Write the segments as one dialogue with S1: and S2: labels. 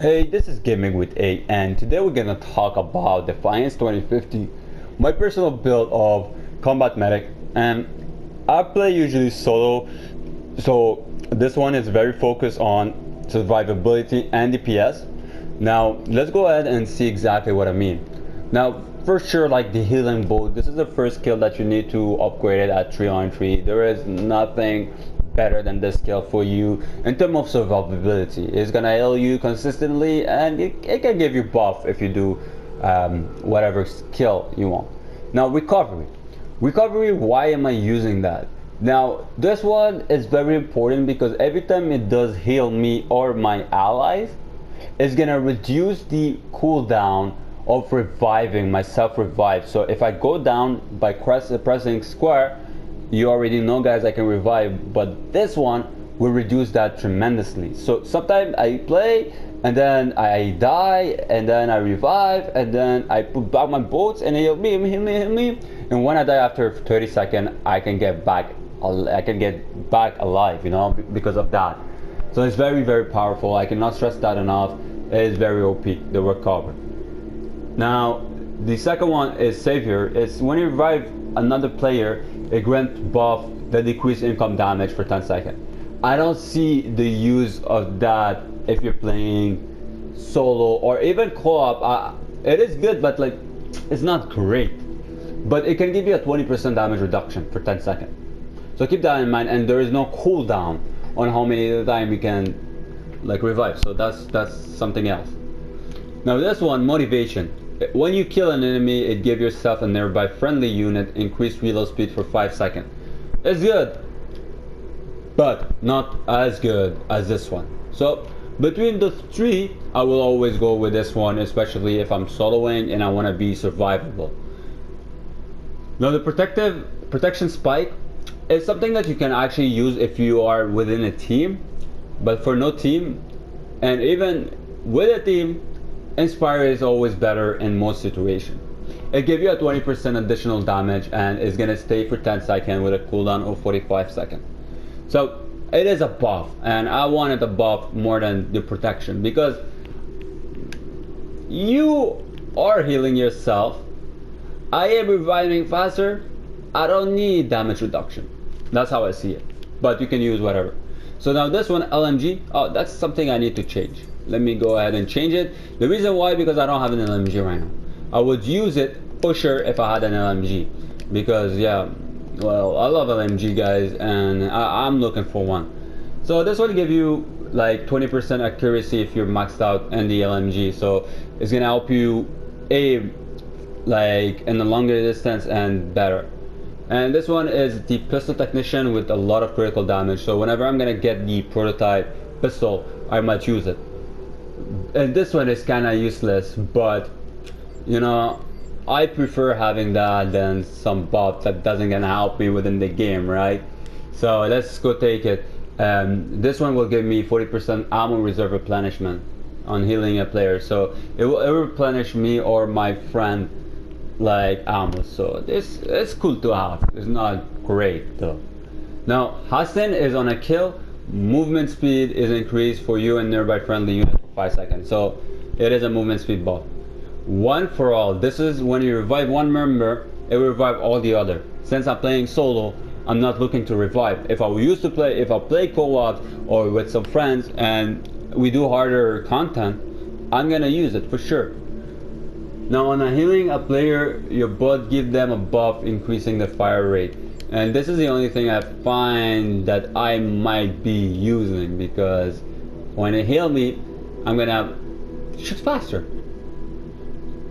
S1: Hey, this is Gaming with A, and today we're gonna talk about Defiance 2050, my personal build of Combat Medic. And I play usually solo, so this one is very focused on survivability and DPS. Now, let's go ahead and see exactly what I mean. Now, for sure, like the healing bolt, this is the first skill that you need to upgrade it at 3 on 3. There is nothing better than this skill for you in terms of survivability. It's gonna heal you consistently, and it can give you buff if you do whatever skill you want. Now, recovery, why am I using that? Now, this one is very important because every time it does heal me or my allies, it's gonna reduce the cooldown of reviving my self revive. So if I go down by pressing square, you already know, guys, I can revive, but this one will reduce that tremendously. So sometimes I play and then I die and then I revive and then I put back my bolts and heal me, and when I die after 30 seconds, I can get back alive, because of that. So it's very, very powerful. I cannot stress that enough. It is very OP, the recover. Now, the second one is Savior. It's when you revive another player, it grants buff that decrease income damage for 10 seconds. I don't see the use of that if you're playing solo or even co-op. It is good, but like, it's not great. But it can give you a 20% damage reduction for 10 seconds. So keep that in mind, and there is no cooldown on how many time you can like revive. So that's something else. Now this one, motivation. When you kill an enemy, it gives yourself a nearby friendly unit increased reload speed for 5 seconds. It's good, but not as good as this one. So between the three, I will always go with this one, especially if I'm soloing and I want to be survivable. Now the protection spike is something that you can actually use if you are within a team, but for no team, and even with a team, Inspire is always better in most situations. It gives you a 20% additional damage and is gonna stay for 10 seconds with a cooldown of 45 seconds. So it is a buff, and I wanted a buff more than the protection because you are healing yourself. I am reviving faster. I don't need damage reduction. That's how I see it. But you can use whatever. So now this one, LMG, oh, that's something I need to change. Let me go ahead and change it. The reason why, because I don't have an LMG right now. I would use it for sure if I had an LMG. Because yeah, well, I love LMG, guys, and I'm looking for one. So this will give you like 20% accuracy if you're maxed out in the LMG. So it's gonna help you aim like in the longer distance and better. And this one is the pistol technician with a lot of critical damage. So whenever I'm gonna get the prototype pistol, I might use it. And this one is kind of useless, but I prefer having that than some buff that doesn't gonna help me within the game, right? So let's go take it. This one will give me 40% ammo reserve replenishment on healing a player, so it will replenish me or my friend like ammo. So this it's cool to have. It's not great though. Now Hasten is on a kill. Movement speed is increased for you and nearby friendly unit for 5 seconds. So it is a movement speed buff. One for all. This is when you revive one member, it will revive all the other. Since I'm playing solo, I'm not looking to revive. If I play co-op or with some friends and we do harder content, I'm gonna use it for sure. Now on a healing a player, your butt give them a buff increasing the fire rate. And this is the only thing I find that I might be using, because when it heal me, I'm gonna shoot faster.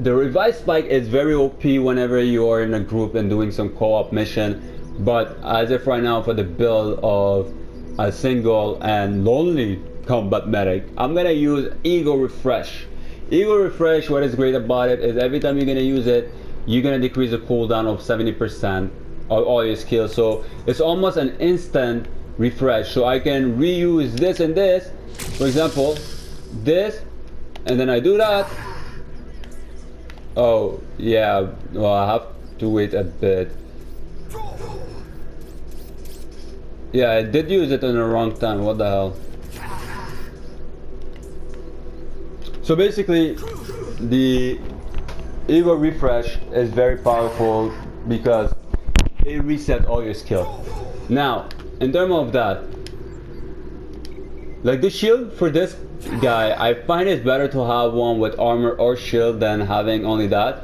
S1: The revive spike is very OP whenever you are in a group and doing some co-op mission, but as if right now for the build of a single and lonely combat medic, I'm gonna use Ego Refresh. Ego Refresh, what is great about it is every time you're gonna use it, you're gonna decrease the cooldown of 70% of all your skills. So it's almost an instant refresh. So I can reuse this and this. For example, this, and then I do that. Oh yeah, well, I have to wait a bit. Yeah, I did use it in the wrong time. What the hell? So basically, the ego refresh is very powerful because it resets all your skill. Now, in terms of that, like the shield for this guy, I find it better to have one with armor or shield than having only that.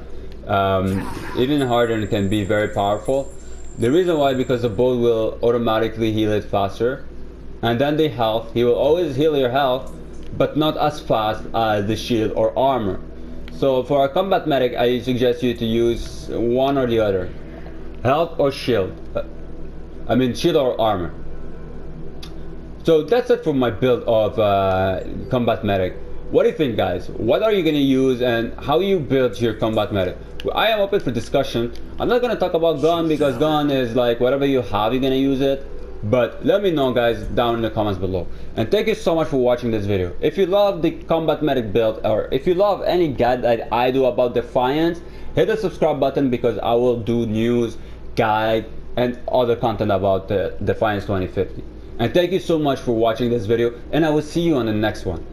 S1: Even harder can be very powerful. The reason why, because the bolt will automatically heal it faster, and then the health, he will always heal your health, but not as fast as the shield or armor. So for a combat medic, I suggest you to use one or the other, health or shield. I mean shield or armor. So that's it for my build of combat medic. What do you think, guys? What are you gonna use and how you build your combat medic? I am open for discussion. I'm not gonna talk about gun because gun is like whatever you have, you're gonna use it. But let me know, guys, down in the comments below. And thank you so much for watching this video. If you love the combat medic build, or if you love any guide that I do about Defiance, hit the subscribe button because I will do news, guide, and other content about the Defiance 2050. And thank you so much for watching this video, and I will see you on the next one.